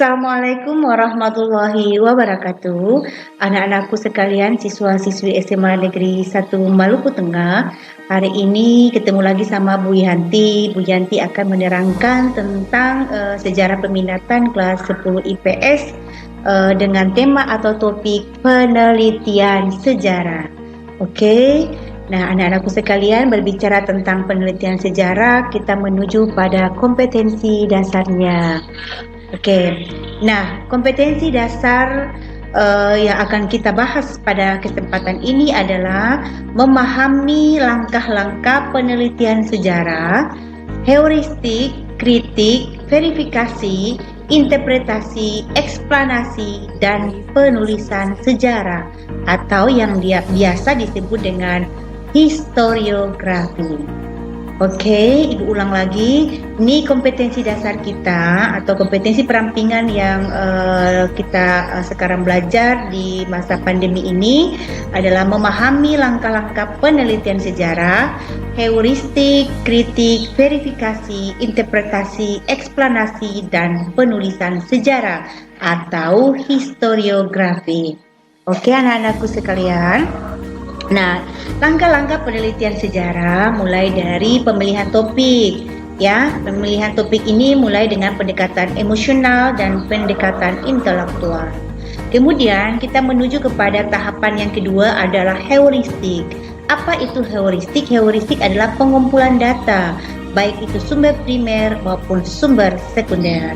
Assalamualaikum warahmatullahi wabarakatuh. Anak-anakku sekalian, siswa-siswi SMA Negeri 1 Maluku Tengah. Hari ini ketemu lagi sama Bu Yanti. Bu Yanti akan menerangkan tentang sejarah peminatan kelas 10 IPS dengan tema atau topik penelitian sejarah. Oke. Nah, anak-anakku sekalian, berbicara tentang penelitian sejarah, kita menuju pada kompetensi dasarnya. Oke, nah kompetensi dasar yang akan kita bahas pada kesempatan ini adalah memahami langkah-langkah penelitian sejarah, heuristik, kritik, verifikasi, interpretasi, eksplanasi, dan penulisan sejarah atau yang biasa disebut dengan historiografi. Oke, Ibu ulang lagi. Ini kompetensi dasar kita atau kompetensi perampingan yang kita sekarang belajar di masa pandemi ini adalah memahami langkah-langkah penelitian sejarah, heuristik, kritik, verifikasi, interpretasi, eksplanasi, dan penulisan sejarah atau historiografi. Oke, anak-anakku sekalian. Nah, langkah-langkah penelitian sejarah mulai dari pemilihan topik. Ya, pemilihan topik ini mulai dengan pendekatan emosional dan pendekatan intelektual. Kemudian kita menuju kepada tahapan yang kedua adalah heuristik. Apa itu heuristik? Heuristik adalah pengumpulan data, baik itu sumber primer maupun sumber sekunder.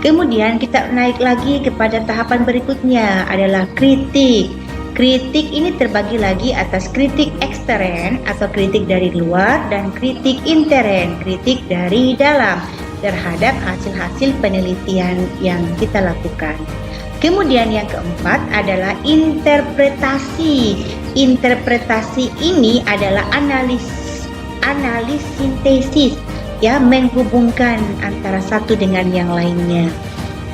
Kemudian kita naik lagi kepada tahapan berikutnya adalah kritik. Kritik ini terbagi lagi atas kritik ekstern atau kritik dari luar dan kritik intern, kritik dari dalam terhadap hasil-hasil penelitian yang kita lakukan. Kemudian yang keempat adalah interpretasi. Interpretasi ini adalah analis sintesis, ya, menghubungkan antara satu dengan yang lainnya.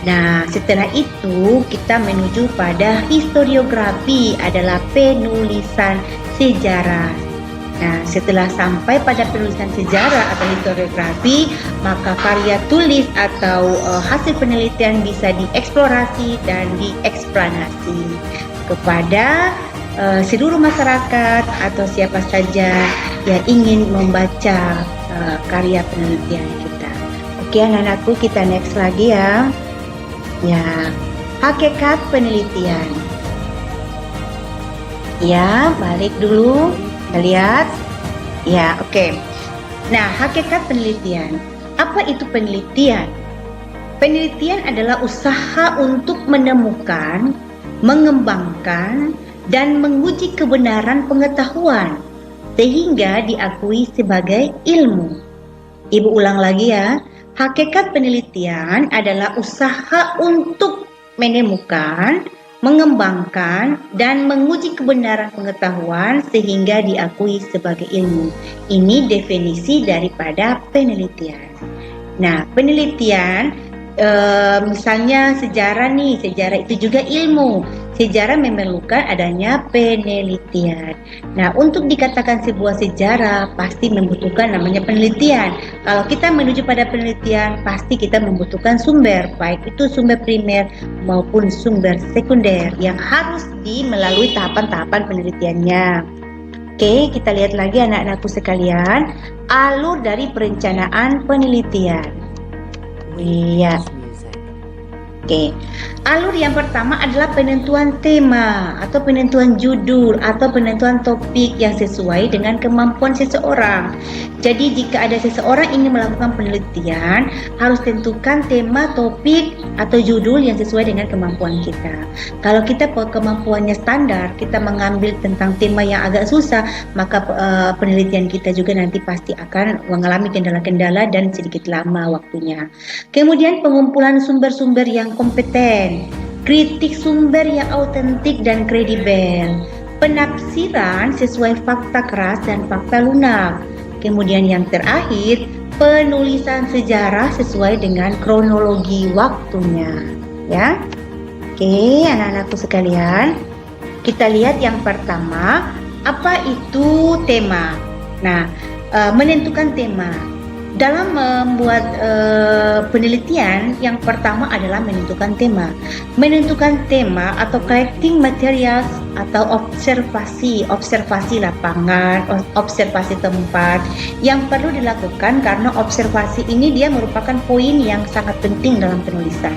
Nah, setelah itu kita menuju pada historiografi adalah penulisan sejarah. Nah, setelah sampai pada penulisan sejarah atau historiografi, maka karya tulis atau hasil penelitian bisa dieksplorasi dan dieksplanasi kepada seluruh masyarakat atau siapa saja yang ingin membaca karya penelitian kita. Oke, anak-anakku, kita next lagi ya. Ya, hakikat penelitian. Ya, balik dulu. Kita lihat. Ya, oke. Nah, hakikat penelitian. Apa itu penelitian? Penelitian adalah usaha untuk menemukan, mengembangkan, dan menguji kebenaran pengetahuan sehingga diakui sebagai ilmu. Ibu ulang lagi ya. Hakikat penelitian adalah usaha untuk menemukan, mengembangkan, dan menguji kebenaran pengetahuan sehingga diakui sebagai ilmu. Ini definisi daripada penelitian. Nah, penelitian, misalnya sejarah nih, sejarah itu juga ilmu. Sejarah memerlukan adanya penelitian. Nah, untuk dikatakan sebuah sejarah pasti membutuhkan namanya penelitian. Kalau kita menuju pada penelitian, pasti kita membutuhkan sumber, baik itu sumber primer maupun sumber sekunder yang harus melalui tahapan-tahapan penelitiannya. Oke, kita lihat lagi anak-anakku sekalian, alur dari perencanaan penelitian. Iya. Oke, alur yang pertama adalah penentuan tema atau penentuan judul atau penentuan topik yang sesuai dengan kemampuan seseorang. Jadi jika ada seseorang ingin melakukan penelitian, harus tentukan tema, topik, atau judul yang sesuai dengan kemampuan kita. Kalau kita kemampuannya standar, kita mengambil tentang tema yang agak susah, maka penelitian kita juga nanti pasti akan mengalami kendala-kendala dan sedikit lama waktunya. Kemudian pengumpulan sumber-sumber yang kompeten, kritik sumber yang autentik dan kredibel, penafsiran sesuai fakta keras dan fakta lunak. Kemudian yang terakhir, penulisan sejarah sesuai dengan kronologi waktunya. Ya, oke, anak-anakku sekalian, kita lihat yang pertama, apa itu tema? Nah, menentukan tema. Dalam membuat penelitian, yang pertama adalah menentukan tema. Menentukan tema atau collecting materials atau observasi lapangan, observasi tempat yang perlu dilakukan karena observasi ini dia merupakan poin yang sangat penting dalam penulisan.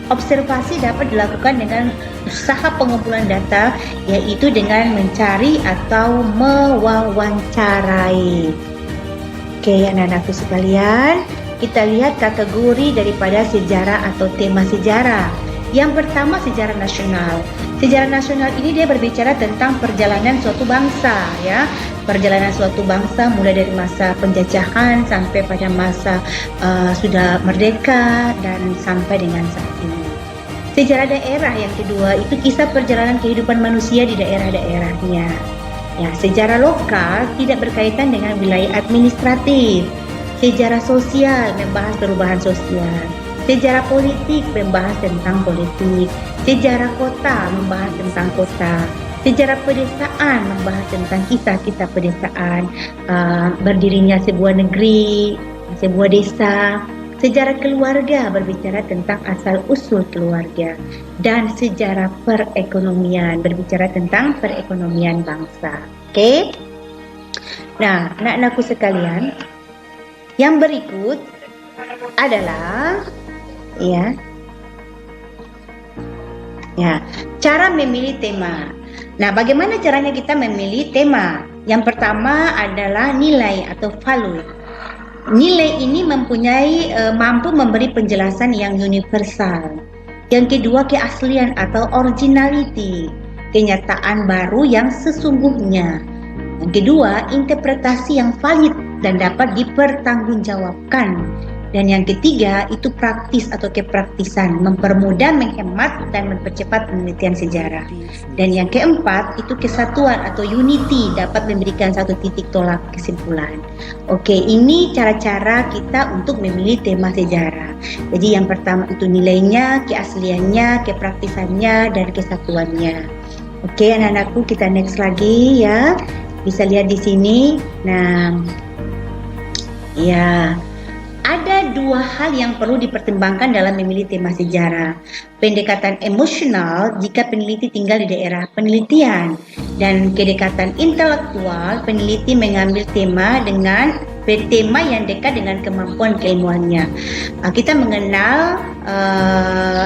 Observasi dapat dilakukan dengan usaha pengumpulan data, yaitu dengan mencari atau mewawancarai. Oke, anak-anakku sekalian, kita lihat kategori daripada sejarah atau tema sejarah. Yang pertama, sejarah nasional. Sejarah nasional ini dia berbicara tentang perjalanan suatu bangsa, ya. Perjalanan suatu bangsa mulai dari masa penjajahan sampai pada masa sudah merdeka dan sampai dengan saat ini. Sejarah daerah yang kedua itu kisah perjalanan kehidupan manusia di daerah-daerahnya. Ya, sejarah lokal tidak berkaitan dengan wilayah administratif. Sejarah sosial membahas perubahan sosial. Sejarah politik membahas tentang politik. Sejarah kota membahas tentang kota. Sejarah pedesaan membahas tentang kisah-kisah pedesaan, berdirinya sebuah negeri, sebuah desa. Sejarah keluarga berbicara tentang asal-usul keluarga. Dan sejarah perekonomian berbicara tentang perekonomian bangsa. Oke? Nah, anak-anakku sekalian, yang berikut adalah cara memilih tema. Nah, bagaimana caranya kita memilih tema? Yang pertama adalah nilai atau value. Nilai ini mampu memberi penjelasan yang universal. Yang kedua, keaslian atau originality, kenyataan baru yang sesungguhnya. Yang kedua, interpretasi yang valid dan dapat dipertanggungjawabkan. Dan yang ketiga, itu praktis atau kepraktisan, mempermudah, menghemat, dan mempercepat penelitian sejarah. Dan yang keempat, itu kesatuan atau unity, dapat memberikan satu titik tolak kesimpulan. Oke, ini cara-cara kita untuk memilih tema sejarah. Jadi yang pertama itu nilainya, keasliannya, kepraktisannya, dan kesatuannya. Oke, anak-anakku, kita next lagi ya. Bisa lihat di sini. Nah, ya. Ada dua hal yang perlu dipertimbangkan dalam memilih tema sejarah. Pendekatan emosional jika peneliti tinggal di daerah penelitian, dan kedekatan intelektual peneliti mengambil tema yang dekat dengan kemampuan keilmuannya. Kita mengenal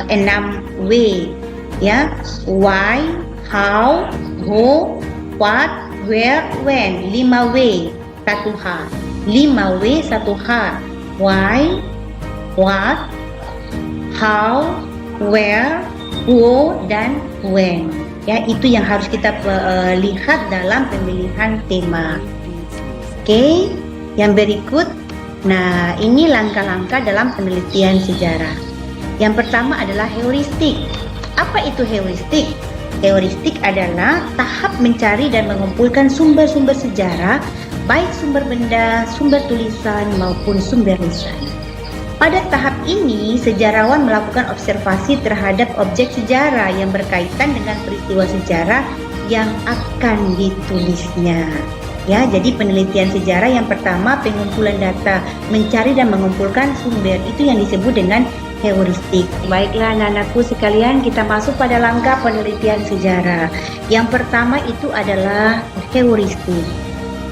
6 W, ya, why, how, who, what, where, when. 5 W, 1 H. 5 W, 1 H. Why, what, how, where, who, dan when. Ya, itu yang harus kita lihat dalam pemilihan tema. Oke, yang berikut. Nah, ini langkah-langkah dalam penelitian sejarah. Yang pertama adalah heuristik. Apa itu heuristik? Heuristik adalah tahap mencari dan mengumpulkan sumber-sumber sejarah, baik sumber benda, sumber tulisan, maupun sumber lisan. Pada tahap ini, sejarawan melakukan observasi terhadap objek sejarah yang berkaitan dengan peristiwa sejarah yang akan ditulisnya. Ya, jadi penelitian sejarah yang pertama, pengumpulan data, mencari dan mengumpulkan sumber, itu yang disebut dengan heuristik. Baiklah anak-anakku sekalian, kita masuk pada langkah penelitian sejarah. Yang pertama itu adalah heuristik.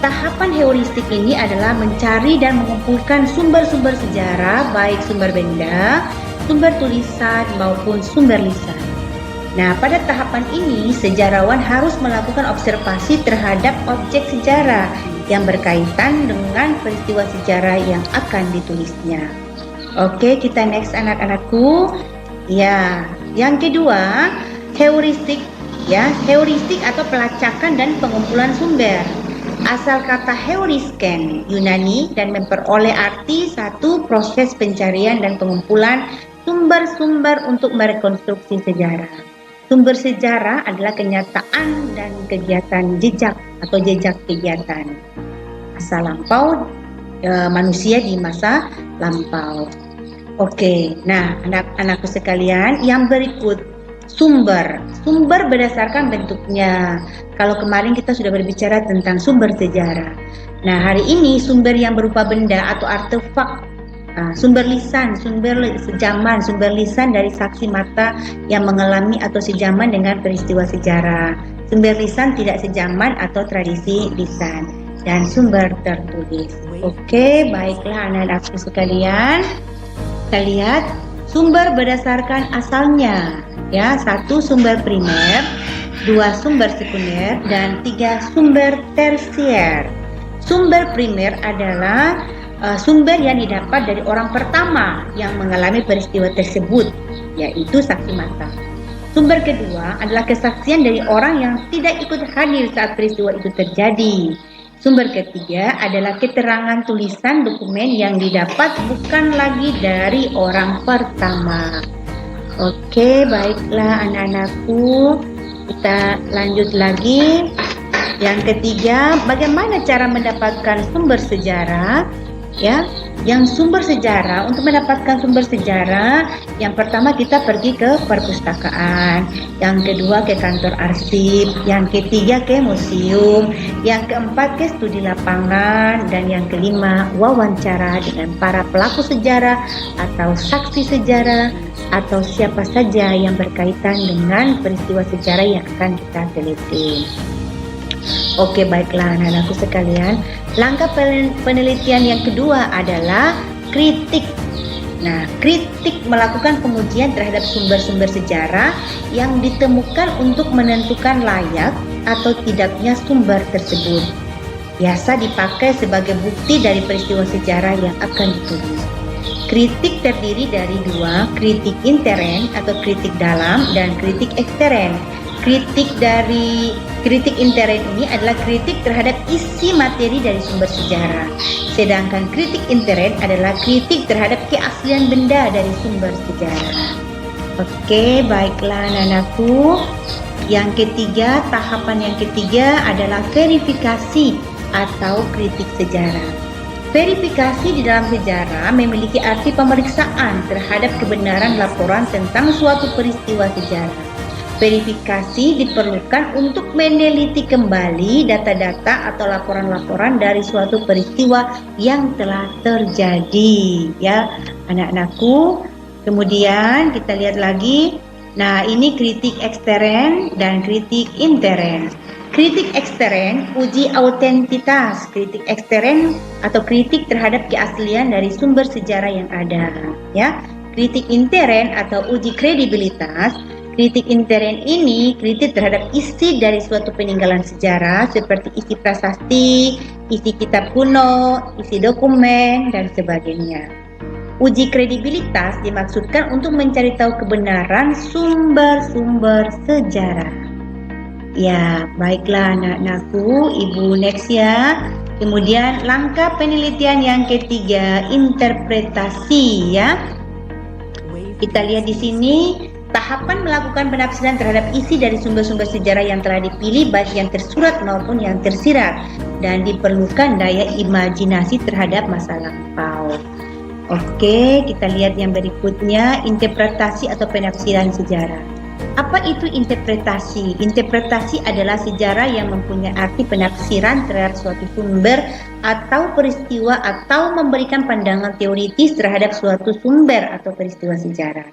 Tahapan heuristik ini adalah mencari dan mengumpulkan sumber-sumber sejarah, baik sumber benda, sumber tulisan, maupun sumber lisan. Nah, pada tahapan ini, sejarawan harus melakukan observasi terhadap objek sejarah yang berkaitan dengan peristiwa sejarah yang akan ditulisnya. Oke, kita next anak-anakku. Ya, yang kedua, heuristik. Ya, heuristik atau pelacakan dan pengumpulan sumber. Asal kata heurisken Yunani dan memperoleh arti satu proses pencarian dan pengumpulan sumber-sumber untuk merekonstruksi sejarah. Sumber sejarah adalah kenyataan dan kegiatan jejak atau jejak kegiatan masa lampau manusia di masa lampau. Oke, nah anak-anakku sekalian, yang berikut sumber berdasarkan bentuknya. Kalau kemarin kita sudah berbicara tentang sumber sejarah. Nah, hari ini sumber yang berupa benda atau artefak, sumber lisan, sumber sejaman, sumber lisan dari saksi mata yang mengalami atau sejaman dengan peristiwa sejarah. Sumber lisan tidak sejaman atau tradisi lisan. Dan sumber tertulis. Oke, baiklah anak-anakku sekalian. Kita lihat sumber berdasarkan asalnya. Ya, 1 sumber primer, 2 sumber sekunder, dan 3 sumber tersier. Sumber primer adalah sumber yang didapat dari orang pertama yang mengalami peristiwa tersebut, yaitu saksi mata. Sumber kedua adalah kesaksian dari orang yang tidak ikut hadir saat peristiwa itu terjadi. Sumber ketiga adalah keterangan tulisan dokumen yang didapat bukan lagi dari orang pertama. Oke, baiklah anak-anakku. Kita lanjut lagi. Yang ketiga, bagaimana cara mendapatkan sumber sejarah? Ya, yang sumber sejarah, untuk mendapatkan sumber sejarah, yang pertama kita pergi ke perpustakaan, yang kedua ke kantor arsip, yang ketiga ke museum, yang keempat ke studi lapangan, dan yang kelima wawancara dengan para pelaku sejarah atau saksi sejarah atau siapa saja yang berkaitan dengan peristiwa sejarah yang akan kita teliti. Oke, baiklah anak-anakku sekalian. Langkah penelitian yang kedua adalah kritik. Nah, kritik melakukan pengujian terhadap sumber-sumber sejarah yang ditemukan untuk menentukan layak atau tidaknya sumber tersebut. Biasa dipakai sebagai bukti dari peristiwa sejarah yang akan ditulis. Kritik terdiri dari 2, kritik intern atau kritik dalam dan kritik ekstern. Kritik intern ini adalah kritik terhadap isi materi dari sumber sejarah. Sedangkan kritik intern adalah kritik terhadap keaslian benda dari sumber sejarah. Oke, baiklah anak-anakku. Tahapan yang ketiga adalah verifikasi atau kritik sejarah. Verifikasi di dalam sejarah memiliki arti pemeriksaan terhadap kebenaran laporan tentang suatu peristiwa sejarah. Verifikasi diperlukan untuk meneliti kembali data-data atau laporan-laporan dari suatu peristiwa yang telah terjadi, ya anak-anakku. Kemudian kita lihat lagi. Nah, ini kritik ekstern dan kritik intern. Kritik ekstern, uji autentitas. Kritik ekstern atau kritik terhadap keaslian dari sumber sejarah yang ada, ya. Kritik intern atau uji kredibilitas. Kritik intern ini kritik terhadap isi dari suatu peninggalan sejarah seperti isi prasasti, isi kitab kuno, isi dokumen, dan sebagainya. Uji kredibilitas dimaksudkan untuk mencari tahu kebenaran sumber-sumber sejarah. Ya, baiklah anak-anakku, Ibu next ya. Kemudian langkah penelitian yang ketiga, interpretasi ya. Kita lihat di sini. Tahapan melakukan penafsiran terhadap isi dari sumber-sumber sejarah yang telah dipilih, baik yang tersurat maupun yang tersirat, dan diperlukan daya imajinasi terhadap masa lampau. Oke, kita lihat yang berikutnya, interpretasi atau penafsiran sejarah. Apa itu interpretasi? Interpretasi adalah sejarah yang mempunyai arti penafsiran terhadap suatu sumber atau peristiwa atau memberikan pandangan teoritis terhadap suatu sumber atau peristiwa sejarah.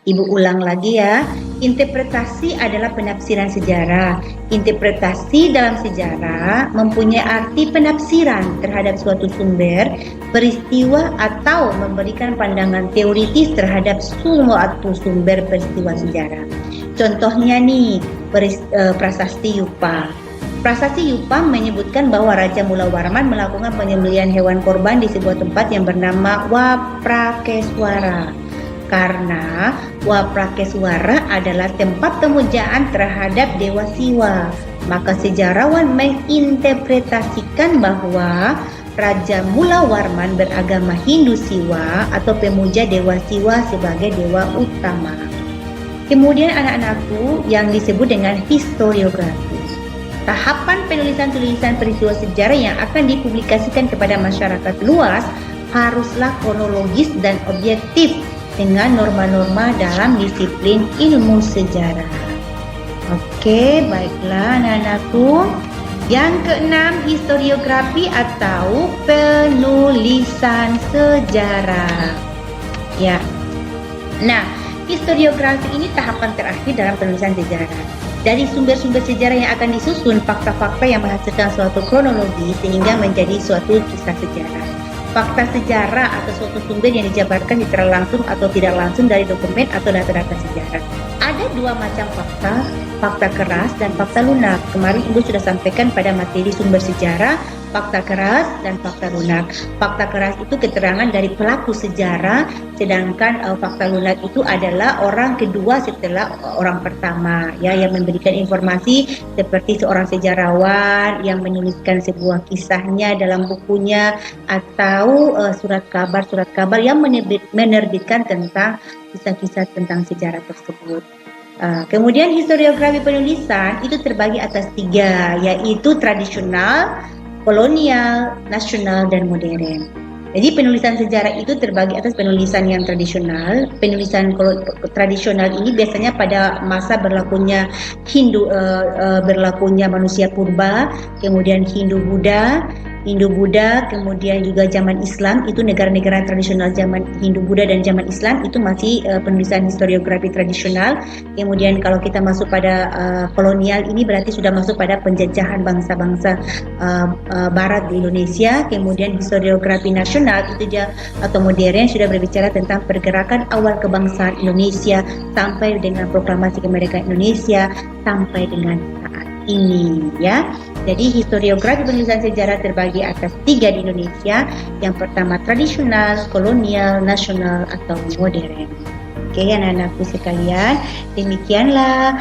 Ibu ulang lagi ya, interpretasi adalah penafsiran sejarah. Interpretasi dalam sejarah mempunyai arti penafsiran terhadap suatu sumber, peristiwa atau memberikan pandangan teoritis terhadap suatu sumber peristiwa sejarah. Contohnya nih, prasasti Yupa. Prasasti Yupa menyebutkan bahwa Raja Mulawarman melakukan penyembelihan hewan korban di sebuah tempat yang bernama Waprakeswara. Karena Waprakeswara adalah tempat pemujaan terhadap Dewa Siwa, maka sejarawan menginterpretasikan bahwa Raja Mulawarman beragama Hindu Siwa atau pemuja Dewa Siwa sebagai dewa utama. Kemudian anak-anakku yang disebut dengan historiografi. Tahapan penulisan tulisan peristiwa sejarah yang akan dipublikasikan kepada masyarakat luas haruslah kronologis dan objektif dengan norma-norma dalam disiplin ilmu sejarah. Oke, baiklah anak-anakku. Yang keenam, historiografi atau penulisan sejarah. Ya. Nah, historiografi ini tahapan terakhir dalam penulisan sejarah. Dari sumber-sumber sejarah yang akan disusun fakta-fakta yang menghasilkan suatu kronologi sehingga menjadi suatu kisah sejarah. Fakta sejarah atau suatu sumber yang dijabarkan secara langsung atau tidak langsung dari dokumen atau data-data sejarah. Ada dua macam fakta, fakta keras dan fakta lunak. Kemarin Ibu sudah sampaikan pada materi sumber sejarah, fakta keras dan fakta lunak. Fakta keras itu keterangan dari pelaku sejarah, sedangkan fakta lunak itu adalah orang kedua setelah orang pertama, ya, yang memberikan informasi seperti seorang sejarawan yang menuliskan sebuah kisahnya dalam bukunya atau surat kabar yang menerbitkan tentang kisah-kisah tentang sejarah tersebut. Kemudian historiografi penulisan itu terbagi atas 3, yaitu tradisional, kolonial, nasional, dan modern. Jadi penulisan sejarah itu terbagi atas penulisan yang tradisional. Penulisan tradisional ini biasanya pada masa berlakunya berlakunya manusia purba, kemudian Hindu-Buddha, kemudian juga zaman Islam. Itu negara-negara tradisional zaman Hindu-Buddha dan zaman Islam itu masih penulisan historiografi tradisional. Kemudian kalau kita masuk pada kolonial, ini berarti sudah masuk pada penjajahan bangsa-bangsa Barat di Indonesia. Kemudian historiografi nasional itu atau modern sudah berbicara tentang pergerakan awal kebangsaan Indonesia sampai dengan proklamasi kemerdekaan Indonesia sampai dengan saat ini, ya. Jadi historiografi penulisan sejarah terbagi atas 3 di Indonesia. Yang pertama tradisional, kolonial, nasional, atau modern. Oke, anak-anakku sekalian, demikianlah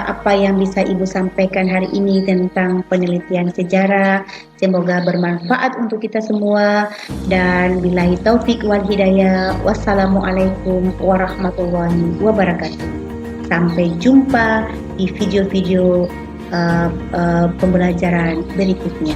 apa yang bisa Ibu sampaikan hari ini tentang penelitian sejarah. Semoga bermanfaat untuk kita semua. Dan billahi taufik wal hidayah. Wassalamualaikum warahmatullahi wabarakatuh. Sampai jumpa di video-video pembelajaran berikutnya.